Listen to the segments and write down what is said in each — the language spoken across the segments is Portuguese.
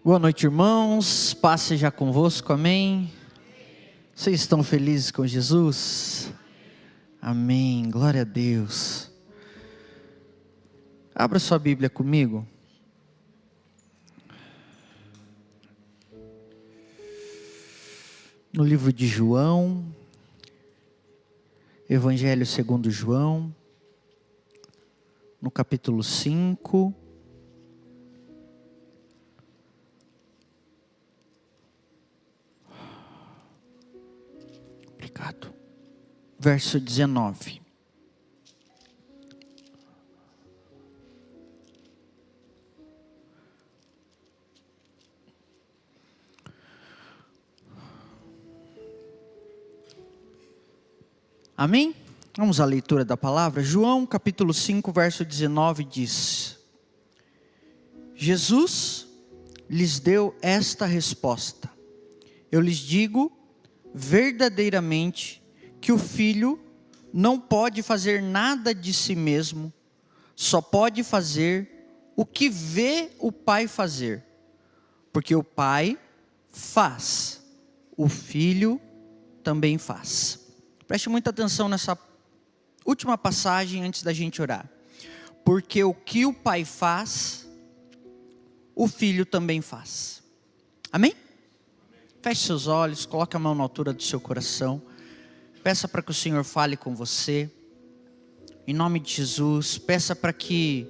Boa noite, irmãos. Paz seja convosco, amém? Vocês estão felizes com Jesus? Amém, glória a Deus. Abra sua Bíblia comigo. No livro de João, Evangelho segundo João, no capítulo 5. Obrigado. Verso 19. Amém? Vamos à leitura da palavra. João capítulo 5, verso 19 diz: Jesus lhes deu esta resposta: eu lhes digo verdadeiramente que o Filho não pode fazer nada de si mesmo, só pode fazer o que vê o Pai fazer, porque o Pai faz, o Filho também faz. Preste muita atenção nessa última passagem antes da gente orar. Porque o que o Pai faz, o Filho também faz. Amém? Feche seus olhos, coloque a mão na altura do seu coração. Peça para que o Senhor fale com você. Em nome de Jesus, peça para que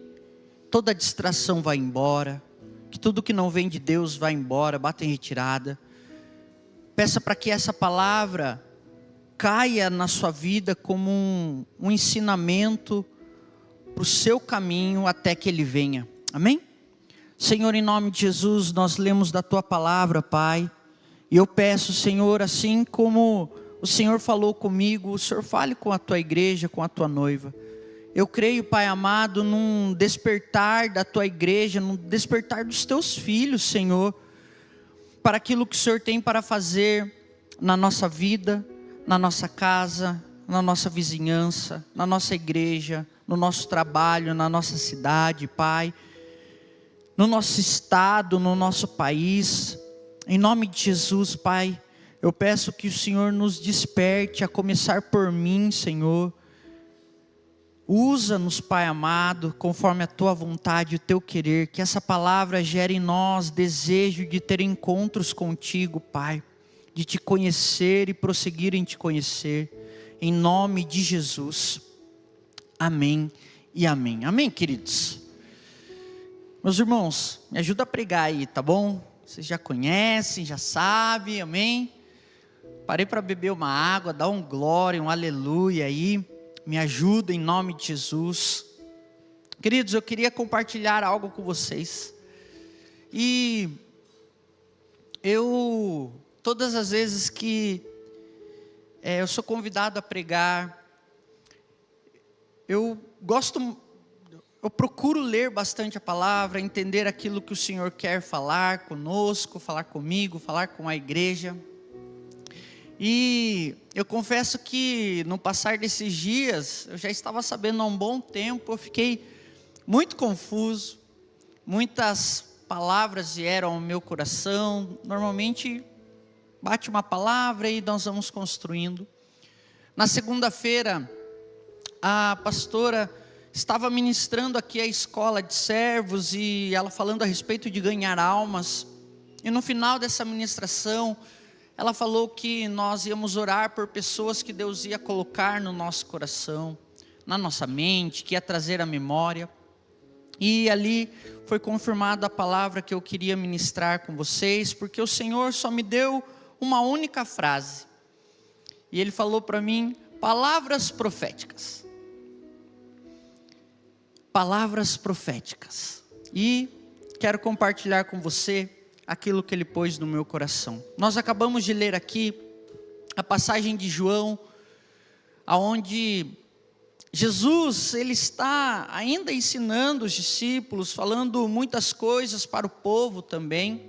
toda distração vá embora. Que tudo que não vem de Deus vá embora, bata em retirada. Peça para que essa palavra caia na sua vida como um ensinamento para o seu caminho até que Ele venha. Amém? Senhor, em nome de Jesus, nós lemos da Tua palavra, Pai. E eu peço, Senhor, assim como o Senhor falou comigo, o Senhor fale com a Tua igreja, com a Tua noiva. Eu creio, Pai amado, num despertar da Tua igreja, num despertar dos Teus filhos, Senhor, para aquilo que o Senhor tem para fazer na nossa vida, na nossa casa, na nossa vizinhança, na nossa igreja, no nosso trabalho, na nossa cidade, Pai, no nosso estado, no nosso país. Em nome de Jesus, Pai, eu peço que o Senhor nos desperte, a começar por mim, Senhor. Usa-nos, Pai amado, conforme a Tua vontade e o Teu querer, que essa palavra gere em nós desejo de ter encontros contigo, Pai, de Te conhecer e prosseguir em Te conhecer, em nome de Jesus, amém e amém. Amém, queridos? Meus irmãos, me ajuda a pregar aí, tá bom? Vocês já conhecem, já sabem, amém? Parei para beber uma água, dá um glória, um aleluia aí, me ajuda em nome de Jesus. Queridos, eu queria compartilhar algo com vocês, e todas as vezes que eu sou convidado a pregar, eu procuro ler bastante a palavra, entender aquilo que o Senhor quer falar conosco, falar comigo, falar com a igreja. E eu confesso que no passar desses dias, eu já estava sabendo há um bom tempo, eu fiquei muito confuso, muitas palavras vieram ao meu coração. Normalmente bate uma palavra e nós vamos construindo. Na segunda-feira, a pastora estava ministrando aqui a escola de servos, e ela falando a respeito de ganhar almas. E no final dessa ministração, ela falou que nós íamos orar por pessoas que Deus ia colocar no nosso coração, na nossa mente, que ia trazer a memória. E ali foi confirmada a palavra que eu queria ministrar com vocês, porque o Senhor só me deu uma única frase. E Ele falou para mim, palavras proféticas. Palavras proféticas. E quero compartilhar com você aquilo que Ele pôs no meu coração. Nós acabamos de ler aqui a passagem de João, aonde Jesus, Ele está ainda ensinando os discípulos, falando muitas coisas para o povo também.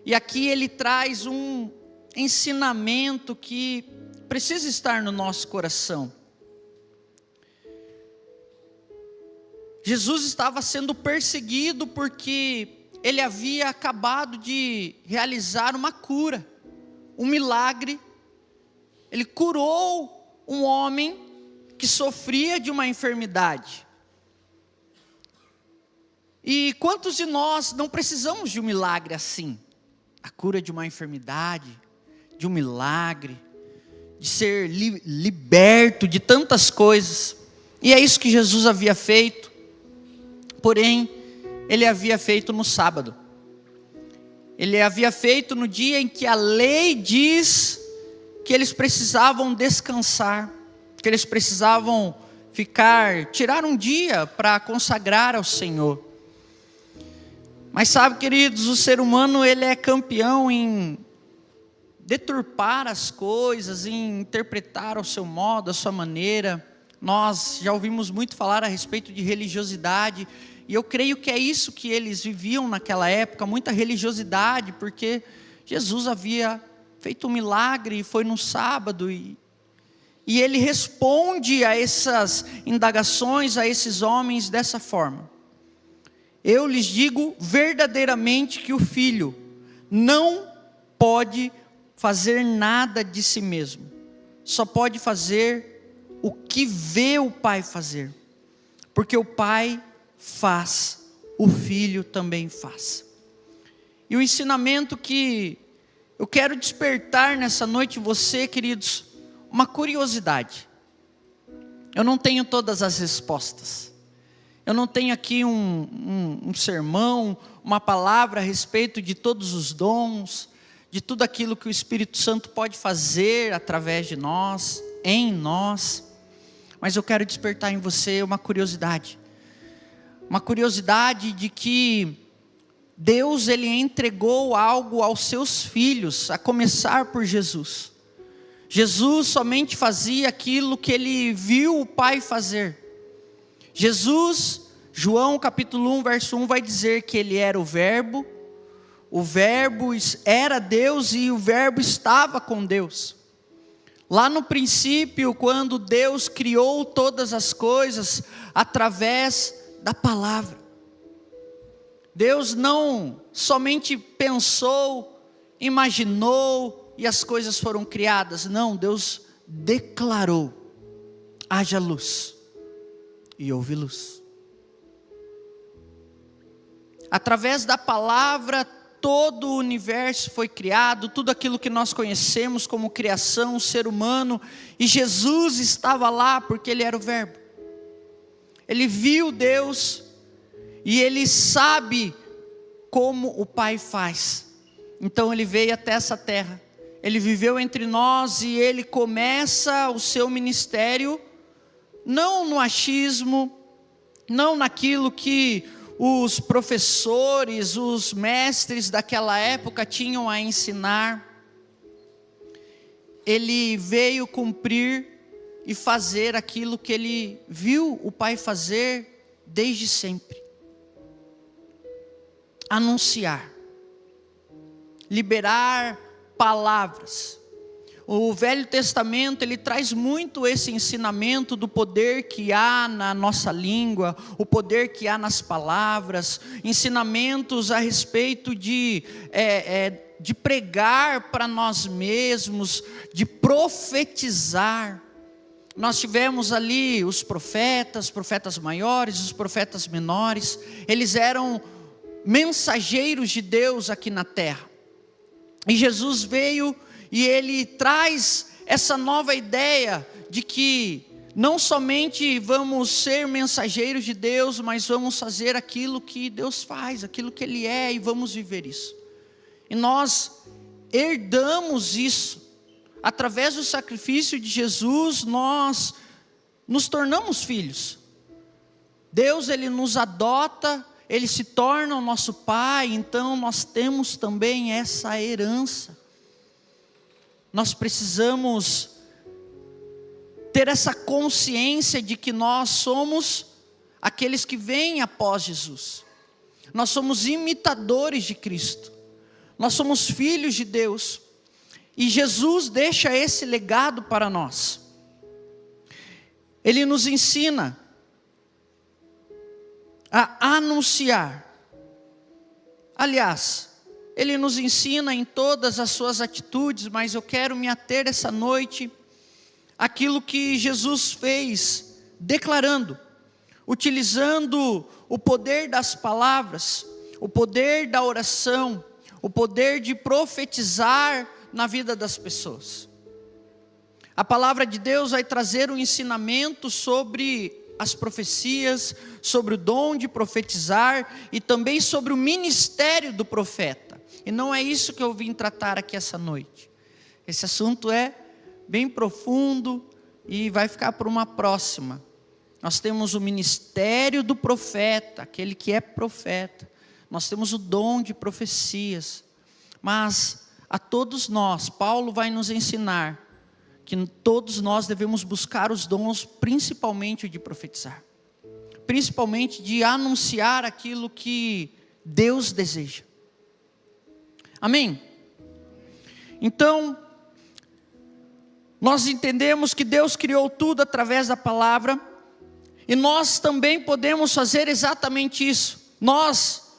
E aqui Ele traz um ensinamento que precisa estar no nosso coração. Jesus estava sendo perseguido porque ele havia acabado de realizar uma cura, um milagre. Ele curou um homem que sofria de uma enfermidade. E quantos de nós não precisamos de um milagre assim? A cura de uma enfermidade, de um milagre, de ser liberto de tantas coisas. E é isso que Jesus havia feito. Porém, ele havia feito no sábado. Ele havia feito no dia em que a lei diz que eles precisavam descansar, que eles precisavam tirar um dia para consagrar ao Senhor. Mas sabe, queridos, o ser humano, ele é campeão em deturpar as coisas, em interpretar ao seu modo, à sua maneira. Nós já ouvimos muito falar a respeito de religiosidade, e eu creio que é isso que eles viviam naquela época, muita religiosidade, porque Jesus havia feito um milagre, e foi no sábado, e ele responde a essas indagações, a esses homens dessa forma: eu lhes digo verdadeiramente que o filho não pode fazer nada de si mesmo, só pode fazer o que vê o Pai fazer, porque o Pai faz, o Filho também faz. E o ensinamento que eu quero despertar nessa noite em você, queridos, uma curiosidade. Eu não tenho todas as respostas. Eu não tenho aqui um sermão, uma palavra a respeito de todos os dons, de tudo aquilo que o Espírito Santo pode fazer através de nós, em nós. Mas eu quero despertar em você uma curiosidade. Uma curiosidade de que Deus, ele entregou algo aos seus filhos, a começar por Jesus. Jesus somente fazia aquilo que ele viu o Pai fazer. Jesus, João capítulo 1, verso 1 vai dizer que ele era o Verbo era Deus e o Verbo estava com Deus. Lá no princípio, quando Deus criou todas as coisas através da palavra. Deus não somente pensou, imaginou e as coisas foram criadas. Não, Deus declarou: haja luz. E houve luz. Através da palavra, todo o universo foi criado, tudo aquilo que nós conhecemos como criação, o ser humano, e Jesus estava lá porque ele era o Verbo. Ele viu Deus e ele sabe como o Pai faz. Então ele veio até essa terra, ele viveu entre nós e ele começa o seu ministério não no achismo, não naquilo que os professores, os mestres daquela época tinham a ensinar. Ele veio cumprir e fazer aquilo que ele viu o Pai fazer desde sempre. Anunciar, liberar palavras. O Velho Testamento, ele traz muito esse ensinamento do poder que há na nossa língua, o poder que há nas palavras, ensinamentos a respeito de pregar para nós mesmos, de profetizar. Nós tivemos ali os profetas maiores, os profetas menores, eles eram mensageiros de Deus aqui na terra. E Jesus veio e ele traz essa nova ideia de que não somente vamos ser mensageiros de Deus, mas vamos fazer aquilo que Deus faz, aquilo que Ele é, e vamos viver isso. E nós herdamos isso. Através do sacrifício de Jesus, nós nos tornamos filhos. Deus, Ele nos adota, Ele se torna o nosso Pai, então nós temos também essa herança. Nós precisamos ter essa consciência de que nós somos aqueles que vêm após Jesus. Nós somos imitadores de Cristo. Nós somos filhos de Deus. E Jesus deixa esse legado para nós. Ele nos ensina a anunciar Aliás, Ele nos ensina em todas as suas atitudes, mas eu quero me ater essa noite àquilo que Jesus fez, declarando, utilizando o poder das palavras, o poder da oração, o poder de profetizar na vida das pessoas. A palavra de Deus vai trazer um ensinamento sobre as profecias, sobre o dom de profetizar e também sobre o ministério do profeta. E não é isso que eu vim tratar aqui essa noite. Esse assunto é bem profundo e vai ficar para uma próxima. Nós temos o ministério do profeta, aquele que é profeta. Nós temos o dom de profecias. Mas a todos nós, Paulo vai nos ensinar que todos nós devemos buscar os dons, principalmente de profetizar. Principalmente de anunciar aquilo que Deus deseja. Amém? Então, nós entendemos que Deus criou tudo através da palavra, e nós também podemos fazer exatamente isso. Nós,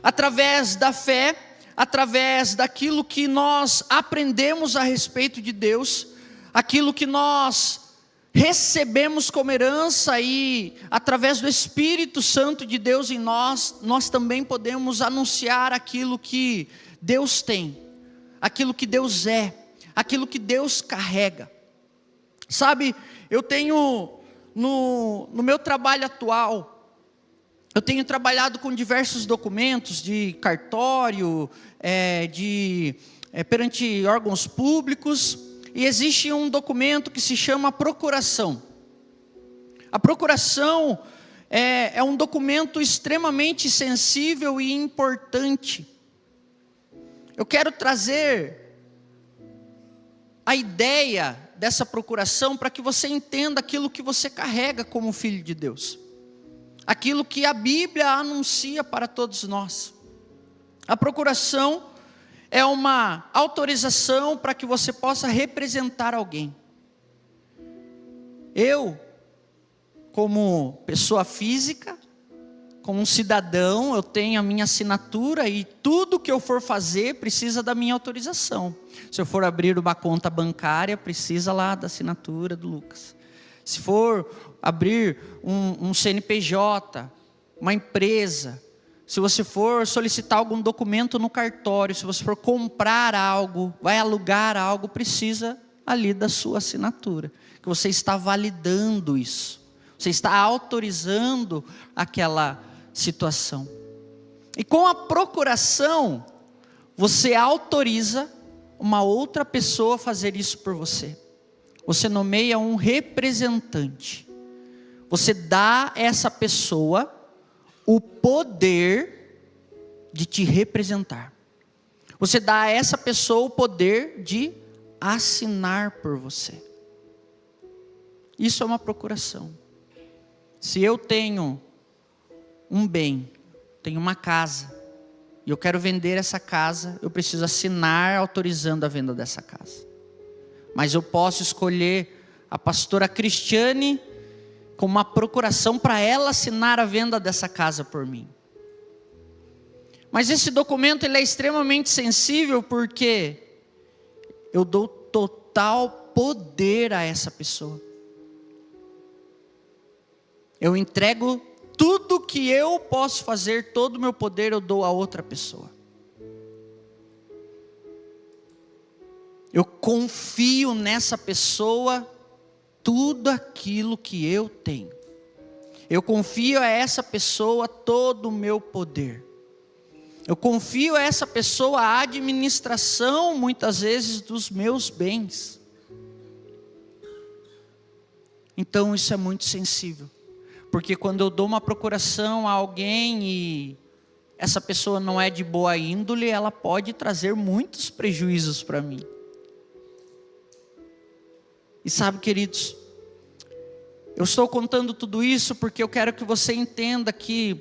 através da fé, através daquilo que nós aprendemos a respeito de Deus, aquilo que nós recebemos como herança e através do Espírito Santo de Deus em nós, nós também podemos anunciar aquilo que Deus tem, aquilo que Deus é, aquilo que Deus carrega. Sabe, eu tenho no meu trabalho atual, eu tenho trabalhado com diversos documentos de cartório, perante órgãos públicos, e existe um documento que se chama procuração. A procuração é um documento extremamente sensível e importante. Eu quero trazer a ideia dessa procuração para que você entenda aquilo que você carrega como filho de Deus. Aquilo que a Bíblia anuncia para todos nós. A procuração é uma autorização para que você possa representar alguém. Eu, como pessoa física, como um cidadão, eu tenho a minha assinatura e tudo que eu for fazer precisa da minha autorização. Se eu for abrir uma conta bancária, precisa lá da assinatura do Lucas. Se for abrir um CNPJ, uma empresa, se você for solicitar algum documento no cartório, se você for comprar algo, vai alugar algo, precisa ali da sua assinatura. Que você está validando isso. Você está autorizando aquela situação. E com a procuração, você autoriza uma outra pessoa a fazer isso por você. Você nomeia um representante. Você dá a essa pessoa o poder de te representar. Você dá a essa pessoa o poder de assinar por você. Isso é uma procuração. Se eu tenho um bem, tenho uma casa, e eu quero vender essa casa, eu preciso assinar autorizando a venda dessa casa. Mas eu posso escolher a pastora Cristiane com uma procuração para ela assinar a venda dessa casa por mim. Mas esse documento ele é extremamente sensível porque eu dou total poder a essa pessoa. Eu entrego tudo que eu posso fazer, todo o meu poder eu dou a outra pessoa. Eu confio nessa pessoa tudo aquilo que eu tenho. Eu confio a essa pessoa todo o meu poder. Eu confio a essa pessoa a administração, muitas vezes, dos meus bens. Então isso é muito sensível. Porque quando eu dou uma procuração a alguém e essa pessoa não é de boa índole, ela pode trazer muitos prejuízos para mim. E sabe, queridos, eu estou contando tudo isso porque eu quero que você entenda que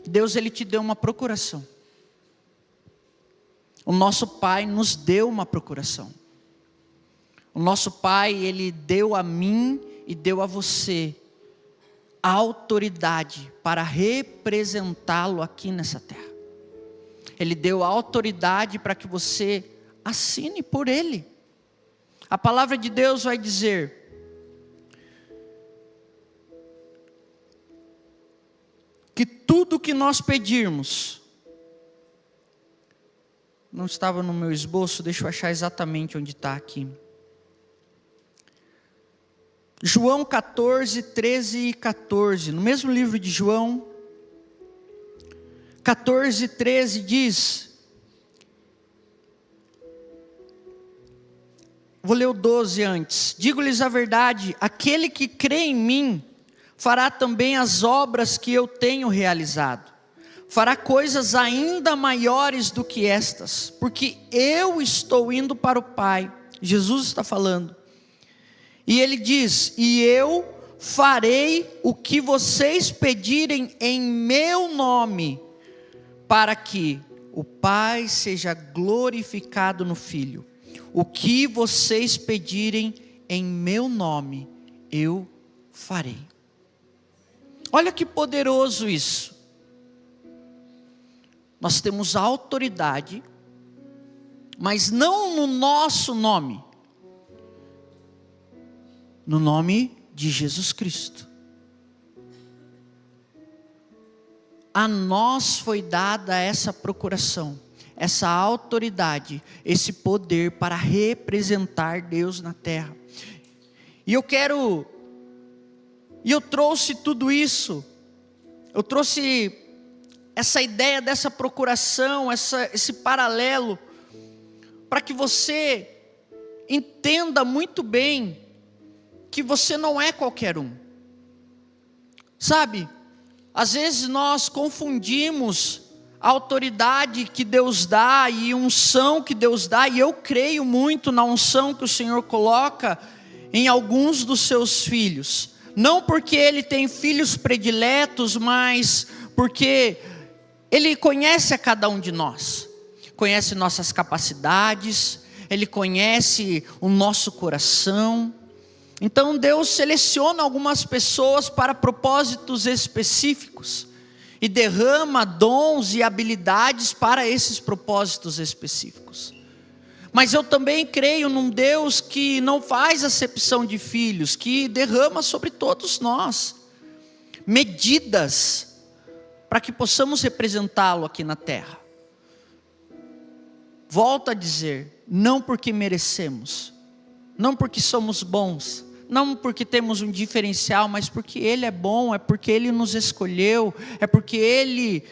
Deus ele te deu uma procuração. O nosso Pai nos deu uma procuração. O nosso Pai, ele deu a mim e deu a você a autoridade para representá-lo aqui nessa terra. Ele deu autoridade para que você assine por Ele. A palavra de Deus vai dizer: que tudo que nós pedirmos, não estava no meu esboço, deixa eu achar exatamente onde está aqui. João 14, 13 e 14, no mesmo livro de João, 14, 13 diz, vou ler o 12 antes. Digo-lhes a verdade, aquele que crê em mim, fará também as obras que eu tenho realizado. Fará coisas ainda maiores do que estas, porque eu estou indo para o Pai. Jesus está falando. E ele diz, e eu farei o que vocês pedirem em meu nome, para que o Pai seja glorificado no Filho. O que vocês pedirem em meu nome, eu farei. Olha que poderoso isso. Nós temos autoridade, mas não no nosso nome, no nome de Jesus Cristo. A nós foi dada essa procuração, essa autoridade, esse poder para representar Deus na terra. E eu trouxe tudo isso, eu trouxe essa ideia dessa procuração, esse paralelo, para que você entenda muito bem que você não é qualquer um. Sabe, às vezes nós confundimos a autoridade que Deus dá e unção que Deus dá, e eu creio muito na unção que o Senhor coloca em alguns dos seus filhos. Não porque Ele tem filhos prediletos, mas porque Ele conhece a cada um de nós. Conhece nossas capacidades, Ele conhece o nosso coração. Então Deus seleciona algumas pessoas para propósitos específicos e derrama dons e habilidades para esses propósitos específicos. Mas eu também creio num Deus que não faz acepção de filhos, que derrama sobre todos nós medidas para que possamos representá-lo aqui na terra. Volto a dizer, não porque merecemos, não porque somos bons, não porque temos um diferencial, mas porque Ele é bom, é porque Ele nos escolheu, é porque Ele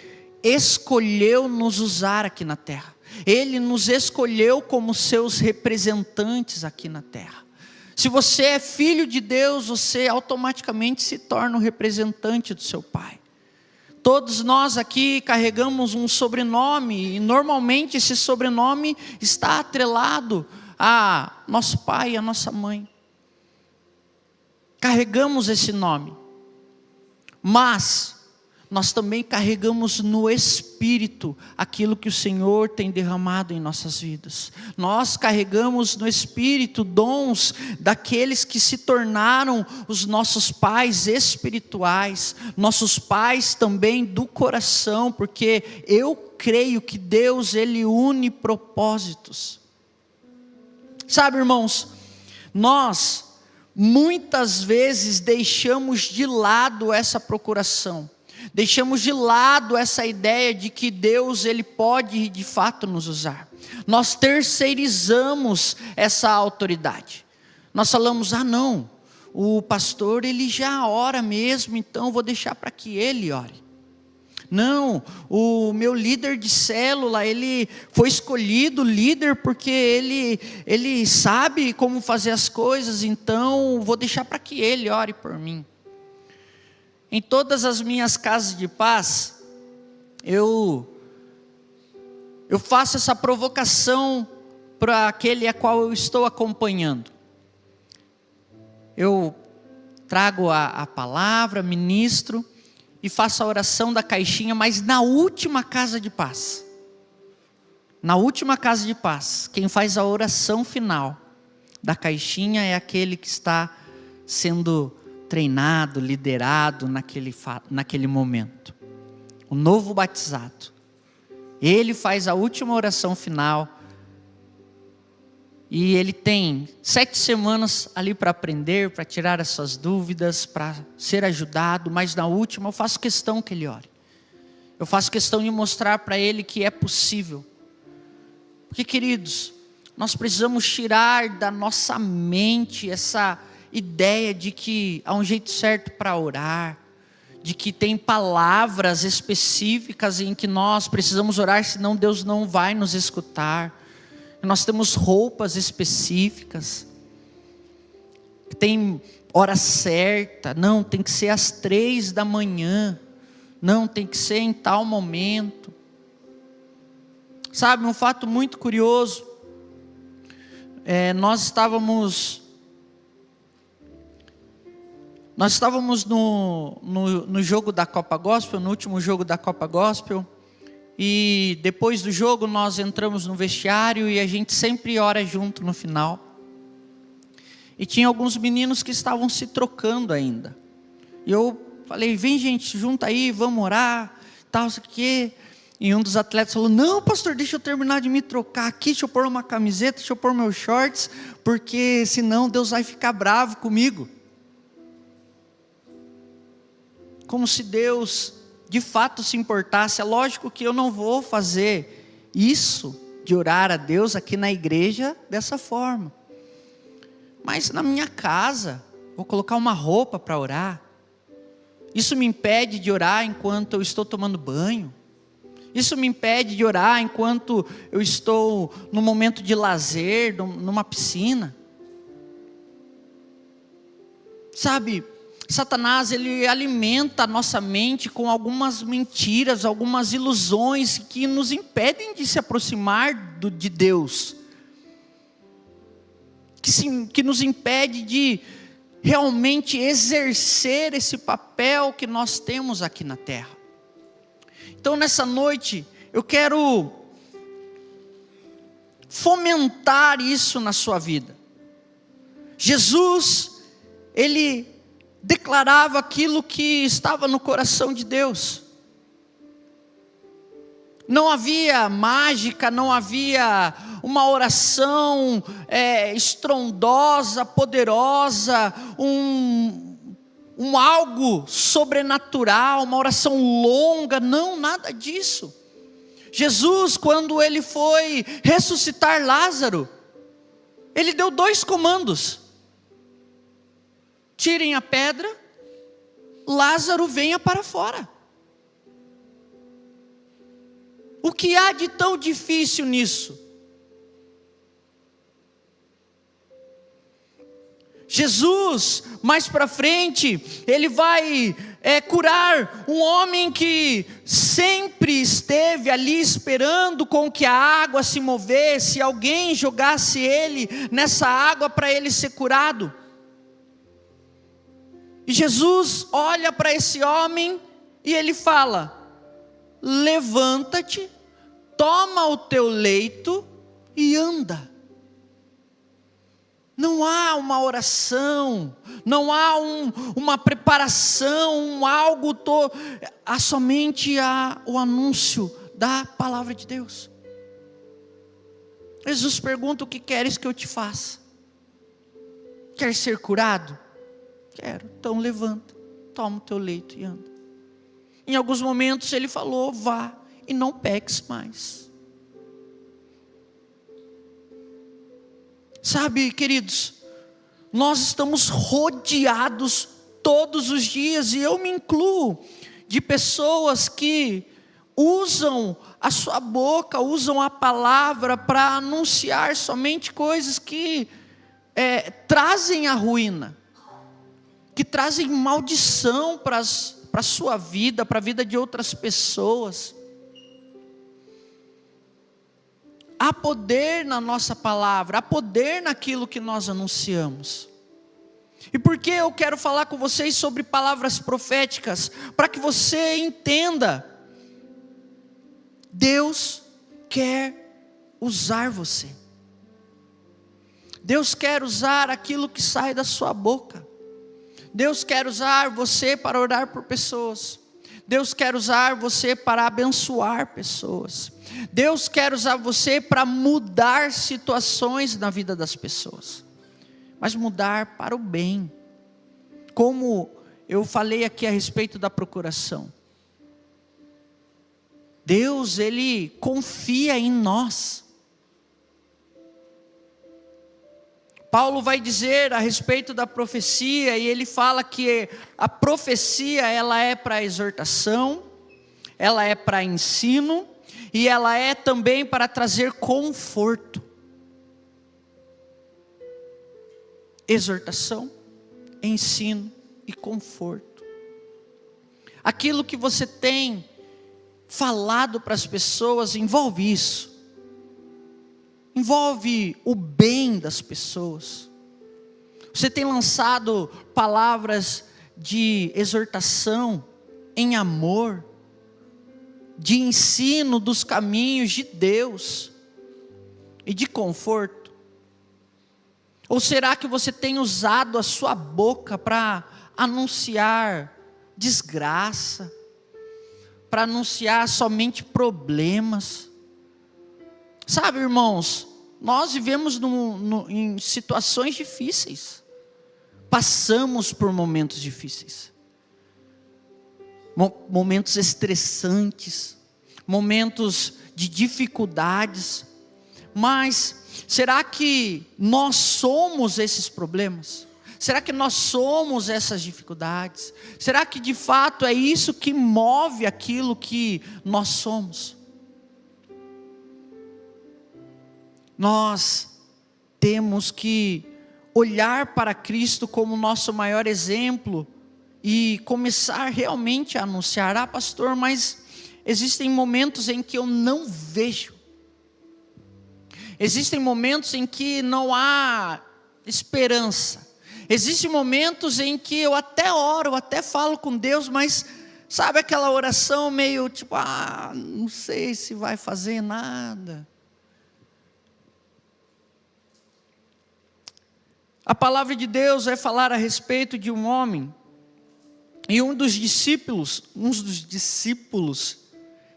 escolheu nos usar aqui na terra. Ele nos escolheu como seus representantes aqui na terra. Se você é filho de Deus, você automaticamente se torna o representante do seu Pai. Todos nós aqui carregamos um sobrenome, e normalmente esse sobrenome está atrelado a nosso pai e a nossa mãe. Carregamos esse nome, mas nós também carregamos no Espírito aquilo que o Senhor tem derramado em nossas vidas. Nós carregamos no Espírito dons daqueles que se tornaram os nossos pais espirituais, nossos pais também do coração, porque eu creio que Deus, Ele une propósitos. Sabe, irmãos, nós muitas vezes deixamos de lado essa procuração. Deixamos de lado essa ideia de que Deus, Ele pode de fato nos usar. Nós terceirizamos essa autoridade. Nós falamos, não, o pastor ele já ora mesmo, então eu vou deixar para que ele ore. Não, o meu líder de célula, ele foi escolhido líder porque ele sabe como fazer as coisas, então vou deixar para que ele ore por mim. Em todas as minhas casas de paz, eu faço essa provocação para aquele a qual eu estou acompanhando. Eu trago a palavra, ministro e faço a oração da caixinha, mas na última casa de paz. Na última casa de paz, quem faz a oração final da caixinha é aquele que está sendo treinado, liderado naquele momento. O novo batizado. Ele faz a última oração final. E ele tem 7 semanas ali para aprender, para tirar essas dúvidas, para ser ajudado. Mas na última eu faço questão que ele ore. Eu faço questão de mostrar para ele que é possível. Porque, queridos, nós precisamos tirar da nossa mente essa ideia de que há um jeito certo para orar, de que tem palavras específicas em que nós precisamos orar, senão Deus não vai nos escutar. Nós temos roupas específicas, tem hora certa, não, tem que ser às 3 da manhã, não, tem que ser em tal momento. Sabe, um fato muito curioso, nós estávamos no jogo da Copa Gospel, no último jogo da Copa Gospel, e depois do jogo nós entramos no vestiário e a gente sempre ora junto no final. E tinha alguns meninos que estavam se trocando ainda. E eu falei, vem gente, junta aí, vamos orar, tal, isso aqui. E um dos atletas falou, não pastor, deixa eu terminar de me trocar aqui, deixa eu pôr uma camiseta, deixa eu pôr meus shorts, porque senão Deus vai ficar bravo comigo. Como se Deus de fato se importasse. É lógico que eu não vou fazer isso, de orar a Deus aqui na igreja dessa forma. Mas na minha casa, vou colocar uma roupa para orar. Isso me impede de orar enquanto eu estou tomando banho. Isso me impede de orar enquanto eu estou num momento de lazer, numa piscina. Sabe, Satanás, ele alimenta a nossa mente com algumas mentiras, algumas ilusões que nos impedem de se aproximar de Deus. Que nos impede de realmente exercer esse papel que nós temos aqui na terra. Então nessa noite, eu quero fomentar isso na sua vida. Jesus, ele declarava aquilo que estava no coração de Deus. Não havia mágica, não havia uma oração estrondosa, poderosa, um algo sobrenatural, uma oração longa, não, nada disso. Jesus, quando ele foi ressuscitar Lázaro, ele deu 2 comandos: tirem a pedra, Lázaro venha para fora. O que há de tão difícil nisso? Jesus, mais para frente, ele vai curar um homem que sempre esteve ali esperando com que a água se movesse, alguém jogasse ele nessa água para ele ser curado. E Jesus olha para esse homem e ele fala: levanta-te, toma o teu leito e anda. Não há uma oração, não há uma preparação, há somente o anúncio da palavra de Deus. Jesus pergunta: o que queres que eu te faça? Quer ser curado? Quero. Então levanta, toma o teu leito e anda. Em alguns momentos ele falou: vá e não peques mais. Sabe, queridos, nós estamos rodeados todos os dias, e eu me incluo, de pessoas que usam a sua boca, usam a palavra para anunciar somente coisas que trazem a ruína, que trazem maldição para a sua vida, para a vida de outras pessoas. Há poder na nossa palavra, há poder naquilo que nós anunciamos. E por que eu quero falar com vocês sobre palavras proféticas? Para que você entenda, Deus quer usar você. Deus quer usar aquilo que sai da sua boca. Deus quer usar você para orar por pessoas. Deus quer usar você para abençoar pessoas. Deus quer usar você para mudar situações na vida das pessoas. Mas mudar para o bem. Como eu falei aqui a respeito da procuração. Deus, Ele confia em nós. Paulo vai dizer a respeito da profecia, e ele fala que a profecia, ela é para exortação, ela é para ensino, e ela é também para trazer conforto. Exortação, ensino e conforto. Aquilo que você tem falado para as pessoas envolve isso. Envolve o bem das pessoas. Você tem lançado palavras de exortação em amor, de ensino dos caminhos de Deus e de conforto? Ou será que você tem usado a sua boca para anunciar desgraça, para anunciar somente problemas? Sabe, irmãos, nós vivemos em situações difíceis, passamos por momentos difíceis, momentos estressantes, momentos de dificuldades, mas será que nós somos esses problemas? Será que nós somos essas dificuldades? Será que de fato é isso que move aquilo que nós somos? Nós temos que olhar para Cristo como nosso maior exemplo e começar realmente a anunciar: pastor, mas existem momentos em que eu não vejo. Existem momentos em que não há esperança. Existem momentos em que eu até oro, até falo com Deus, mas sabe aquela oração meio tipo, não sei se vai fazer nada. A palavra de Deus vai falar a respeito de um homem, e um dos discípulos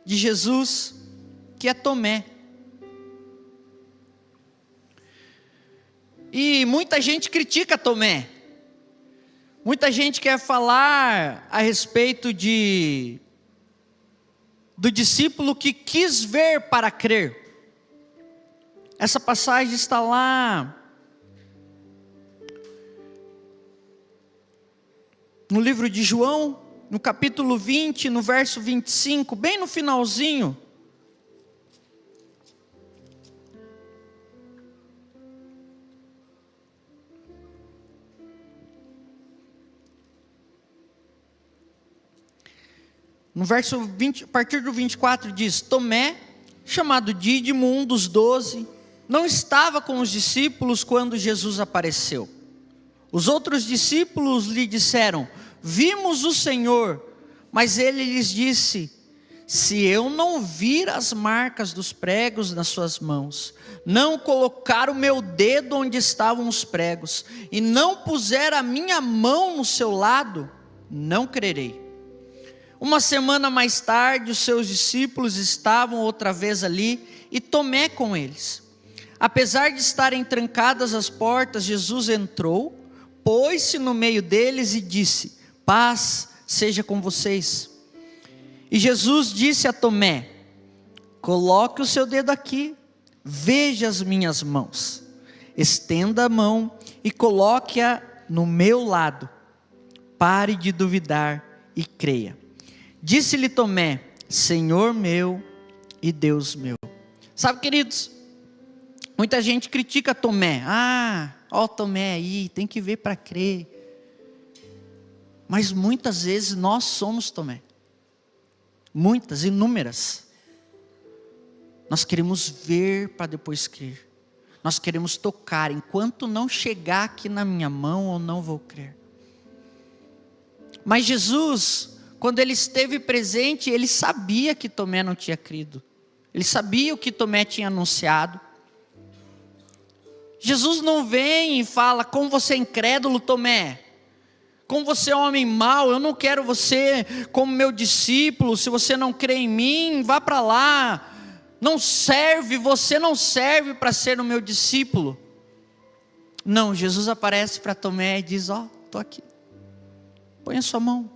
de Jesus, que é Tomé. E muita gente critica Tomé. Muita gente quer falar a respeito do discípulo que quis ver para crer. Essa passagem está lá no livro de João, no capítulo 20, no verso 25, bem no finalzinho. No verso 20, a partir do 24 diz: Tomé, chamado Dídimo, um dos 12, não estava com os discípulos quando Jesus apareceu. Os outros discípulos lhe disseram: vimos o Senhor. Mas ele lhes disse: se eu não vir as marcas dos pregos nas suas mãos, não colocar o meu dedo onde estavam os pregos, e não puser a minha mão no seu lado, não crerei. Uma semana mais tarde, os seus discípulos estavam outra vez ali, e Tomé com eles. Apesar de estarem trancadas as portas, Jesus entrou, pôs-se no meio deles e disse: paz seja com vocês. E Jesus disse a Tomé: coloque o seu dedo aqui, veja as minhas mãos, estenda a mão e coloque-a no meu lado, pare de duvidar e creia. Disse-lhe Tomé: Senhor meu e Deus meu. Sabe, queridos, muita gente critica Tomé. Tomé aí, tem que ver para crer. Mas muitas vezes nós somos Tomé. Muitas, inúmeras. Nós queremos ver para depois crer. Nós queremos tocar. Enquanto não chegar aqui na minha mão, eu não vou crer. Mas Jesus, quando ele esteve presente, ele sabia que Tomé não tinha crido. Ele sabia o que Tomé tinha anunciado. Jesus não vem e fala: como você é incrédulo, Tomé. como você é um homem mau, eu não quero você como meu discípulo, se você não crê em mim, vá para lá, você não serve para ser o meu discípulo. Não, Jesus aparece para Tomé e diz: estou aqui, põe a sua mão.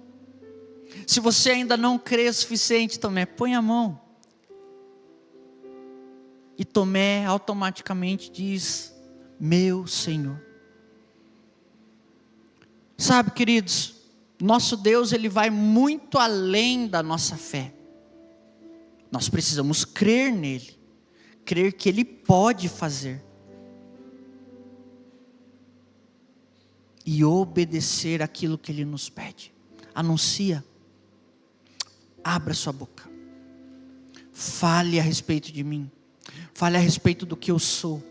Se você ainda não crê o suficiente, Tomé, põe a mão. E Tomé automaticamente diz: meu Senhor. Sabe, queridos, nosso Deus, Ele vai muito além da nossa fé. Nós precisamos crer nele, crer que Ele pode fazer, e obedecer aquilo que Ele nos pede. Anuncia, abra sua boca, fale a respeito de mim, fale a respeito do que eu sou,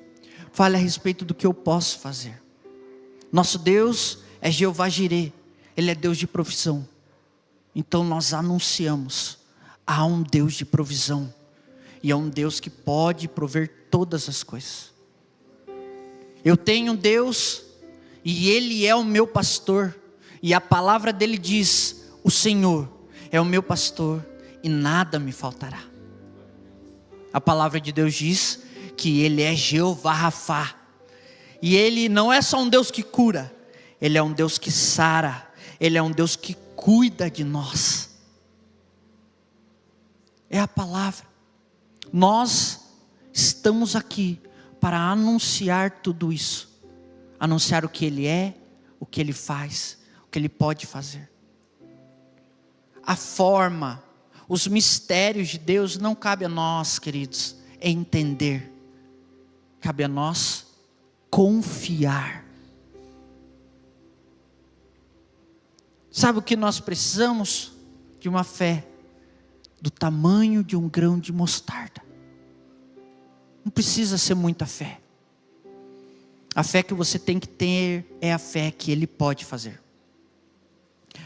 fale a respeito do que eu posso fazer. Nosso Deus é Jeová Jirê, Ele é Deus de provisão. Então nós anunciamos: há um Deus de provisão, e é um Deus que pode prover todas as coisas. Eu tenho um Deus, e Ele é o meu pastor, e a palavra dele diz: o Senhor é o meu pastor, e nada me faltará. A palavra de Deus diz que Ele é Jeová Rafá, e Ele não é só um Deus que cura, Ele é um Deus que sara, Ele é um Deus que cuida de nós. É a palavra. Nós estamos aqui para anunciar tudo isso, anunciar o que Ele é, o que Ele faz, o que Ele pode fazer. A forma, os mistérios de Deus não cabe a nós, queridos, entender. Cabe a nós confiar. Sabe o que nós precisamos? De uma fé do tamanho de um grão de mostarda. Não precisa ser muita fé. A fé que você tem que ter é a fé que Ele pode fazer.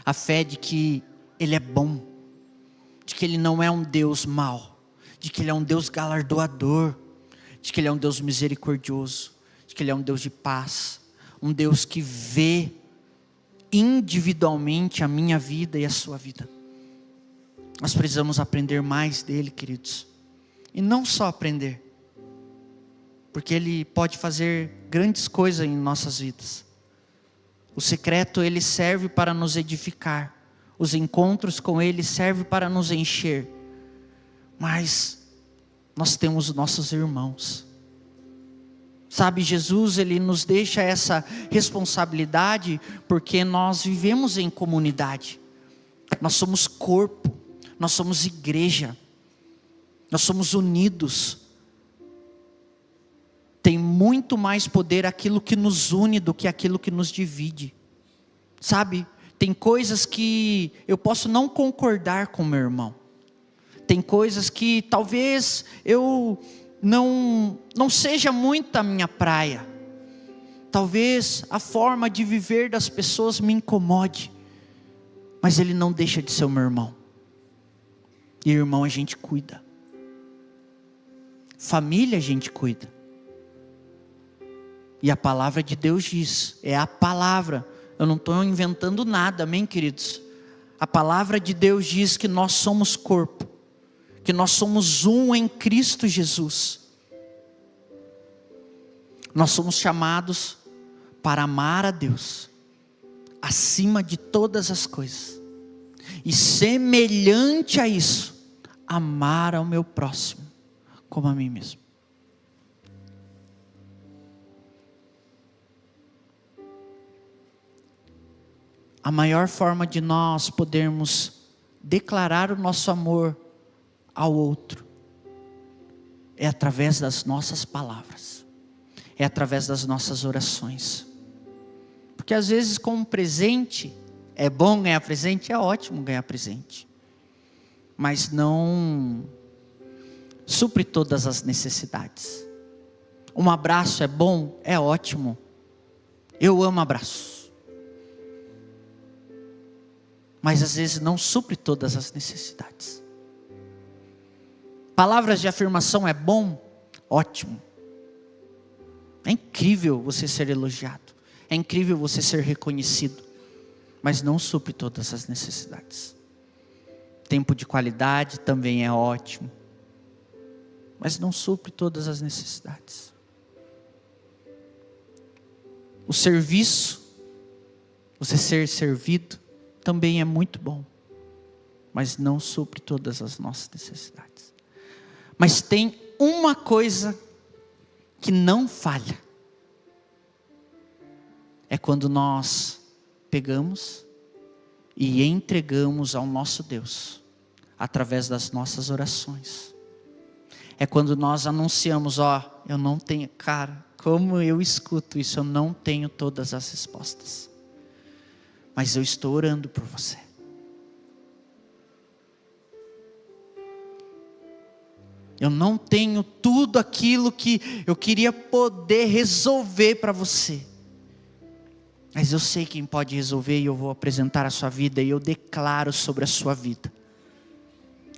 A fé de que Ele é bom, de que Ele não é um Deus mau, de que Ele é um Deus galardoador, de que Ele é um Deus misericordioso, de que Ele é um Deus de paz, um Deus que vê individualmente a minha vida e a sua vida. Nós precisamos aprender mais dele, queridos, e não só aprender, porque Ele pode fazer grandes coisas em nossas vidas. O secreto, ele serve para nos edificar, os encontros com Ele servem para nos encher, mas nós temos nossos irmãos. Sabe, Jesus, Ele nos deixa essa responsabilidade, porque nós vivemos em comunidade, nós somos corpo, nós somos igreja, nós somos unidos. Tem muito mais poder aquilo que nos une do que aquilo que nos divide. Sabe, tem coisas que eu posso não concordar com meu irmão, tem coisas que talvez eu não seja muito a minha praia, talvez a forma de viver das pessoas me incomode, mas ele não deixa de ser o meu irmão. E irmão a gente cuida, família a gente cuida. E a palavra de Deus diz, é a palavra, eu não estou inventando nada, amém, queridos? A palavra de Deus diz que nós somos corpo, que nós somos um em Cristo Jesus. Nós somos chamados para amar a Deus acima de todas as coisas, e semelhante a isso, amar ao meu próximo como a mim mesmo. A maior forma de nós podermos declarar o nosso amor ao outro é através das nossas palavras, é através das nossas orações. Porque às vezes, como presente, é bom ganhar presente, é ótimo ganhar presente, mas não supre todas as necessidades. Um abraço é bom, é ótimo, eu amo abraços, mas às vezes não supre todas as necessidades. Palavras de afirmação é bom, ótimo. É incrível você ser elogiado, é incrível você ser reconhecido, mas não supre todas as necessidades. Tempo de qualidade também é ótimo, mas não supre todas as necessidades. O serviço, você ser servido, também é muito bom, mas não supre todas as nossas necessidades. Mas tem uma coisa que não falha, é quando nós pegamos e entregamos ao nosso Deus, através das nossas orações. É quando nós anunciamos, eu não tenho, cara, como eu escuto isso, eu não tenho todas as respostas, mas eu estou orando por você. Eu não tenho tudo aquilo que eu queria poder resolver para você, mas eu sei quem pode resolver, e eu vou apresentar a sua vida, e eu declaro sobre a sua vida,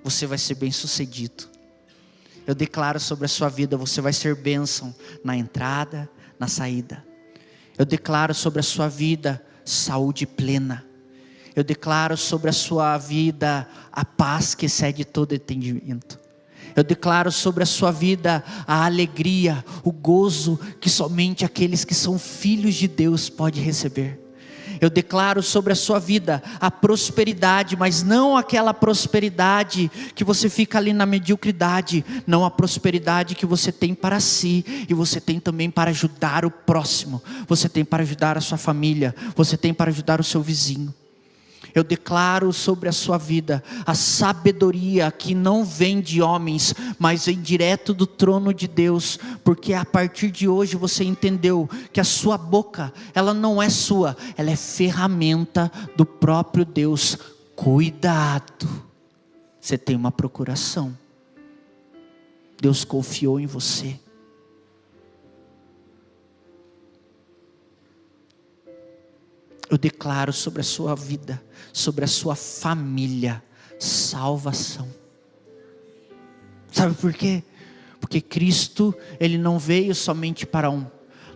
você vai ser bem sucedido. Eu declaro sobre a sua vida, você vai ser bênção na entrada, na saída. Eu declaro sobre a sua vida, saúde plena. Eu declaro sobre a sua vida, a paz que excede todo entendimento. Eu declaro sobre a sua vida, a alegria, o gozo, que somente aqueles que são filhos de Deus podem receber. Eu declaro sobre a sua vida, a prosperidade, mas não aquela prosperidade que você fica ali na mediocridade, não a prosperidade que você tem para si, e você tem também para ajudar o próximo, você tem para ajudar a sua família, você tem para ajudar o seu vizinho. Eu declaro sobre a sua vida a sabedoria que não vem de homens, mas vem direto do trono de Deus, porque a partir de hoje você entendeu que a sua boca, ela não é sua, ela é ferramenta do próprio Deus. Cuidado, você tem uma procuração, Deus confiou em você. Eu declaro sobre a sua vida, sobre a sua família, salvação. Sabe por quê? Porque Cristo, Ele não veio somente para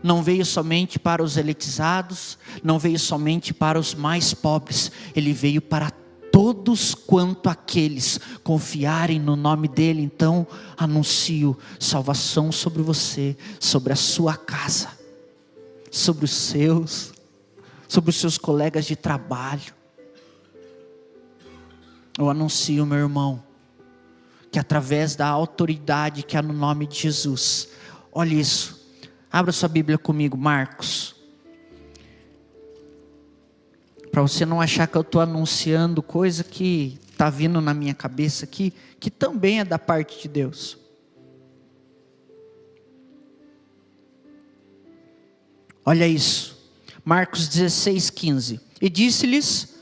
não veio somente para os elitizados, não veio somente para os mais pobres, Ele veio para todos quanto aqueles confiarem no nome dEle. Então anuncio salvação sobre você, sobre a sua casa, sobre os seus colegas de trabalho. Eu anuncio, meu irmão, que através da autoridade que há no nome de Jesus, olha isso, abra sua Bíblia comigo, Marcos, para você não achar que eu estou anunciando coisa que está vindo na minha cabeça aqui, que também é da parte de Deus. Olha isso, Marcos 16:15, e disse-lhes,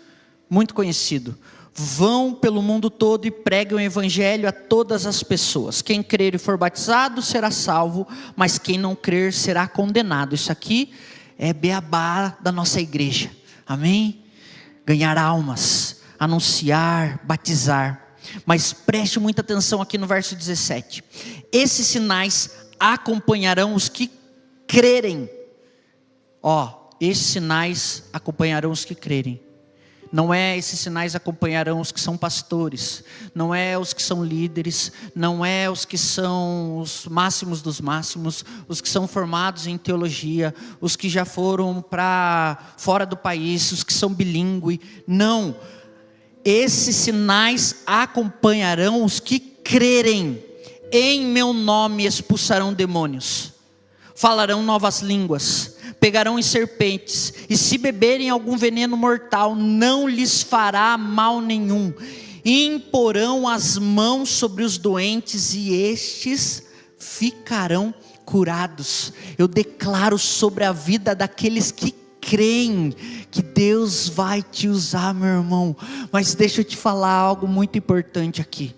muito conhecido: vão pelo mundo todo e preguem o evangelho a todas as pessoas. Quem crer e for batizado será salvo, mas quem não crer será condenado. Isso aqui é beabá da nossa igreja, amém? Ganhar almas, anunciar, batizar. Mas preste muita atenção aqui no verso 17: esses sinais acompanharão os que crerem. Esses sinais acompanharão os que crerem. Não é esses sinais acompanharão os que são pastores, não é os que são líderes, não é os que são os máximos dos máximos, os que são formados em teologia, os que já foram para fora do país, os que são bilíngue. Não, esses sinais acompanharão os que crerem. Em meu nome expulsarão demônios, falarão novas línguas, pegarão em serpentes, e se beberem algum veneno mortal, não lhes fará mal nenhum. Imporão as mãos sobre os doentes, e estes ficarão curados. Eu declaro sobre a vida daqueles que creem, que Deus vai te usar, meu irmão. Mas deixa eu te falar algo muito importante aqui.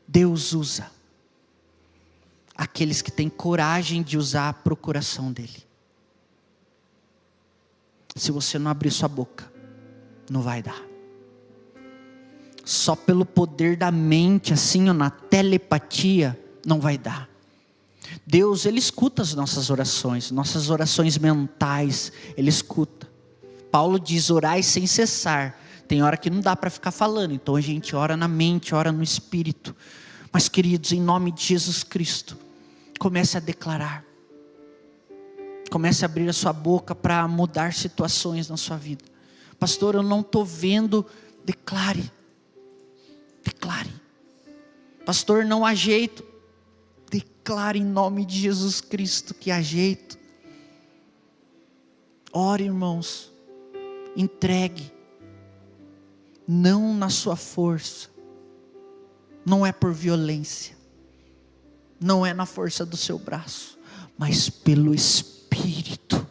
Deus usa aqueles que têm coragem de usar a procuração dEle. Se você não abrir sua boca, não vai dar. Só pelo poder da mente, assim, na telepatia, não vai dar. Deus, Ele escuta as nossas orações mentais, Ele escuta. Paulo diz: orai sem cessar. Tem hora que não dá para ficar falando, então a gente ora na mente, ora no espírito. Mas queridos, em nome de Jesus Cristo, comece a declarar. Comece a abrir a sua boca para mudar situações na sua vida. Pastor, eu não estou vendo. Declare. Declare. Pastor, não há jeito. Declare em nome de Jesus Cristo que há jeito. Ore, irmãos. Entregue. Não na sua força. Não é por violência. Não é na força do seu braço. Mas pelo Espírito.